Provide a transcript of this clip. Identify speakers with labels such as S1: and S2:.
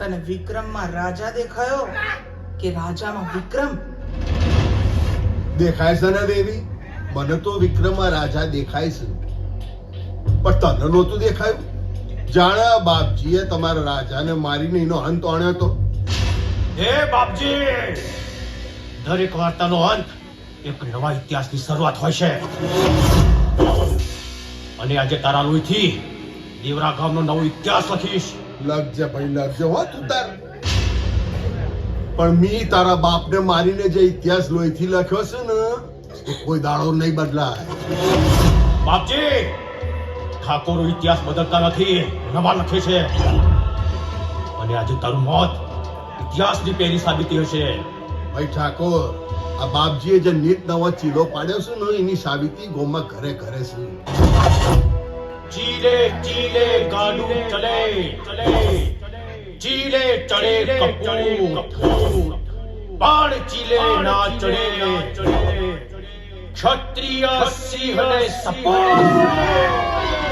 S1: તને વિક્રમમાં રાજા દેખાયો કે રાજામાં વિક્રમ?
S2: દેખાય છે ને દેવી, મને તો વિક્રમમાં રાજા દેખાય છે, પણ તને નહોતું દેખાયું. જાણે બાપજીએ તમારા રાજાને મારીને એનો અંત આણ્યો હતો.
S3: હે બાપજી, દરેક વાર્તાનો અંત એક નવા ઇતિહાસની શરૂઆત હોય છે, અને આજે તારા લોહીથી દેવરા ગામનો નવો ઇતિહાસ લખીશ.
S2: લખજે ભાઈ, લખજે હો તું તાર. પણ મી તારા બાપને મારીને જે ઇતિહાસ લોહીથી લખ્યો છે ને, એ કોઈ દાડો નહીં બદલાય.
S3: બાપજી, ઠાકોરો ઇતિહાસ બદલતા નથી, નવા લખે છે, અને આજે તારું મોત ઇતિહાસની પહેલી સાબિતી હશે.
S2: ભાઈ ઠાકોર, આ બાપજીએ જે નીત નવો ચીલો પાડ્યો છે ને, એની સાબિતી ગોમાં ઘરે ઘરે છે.
S3: ચીલે ચીલે ગાડું ચલે ચલે, ચીલે ચડે કપૂર, બાણ ચીલે ના ચડે, ક્ષત્રિય સિંહને સપોર્ટ.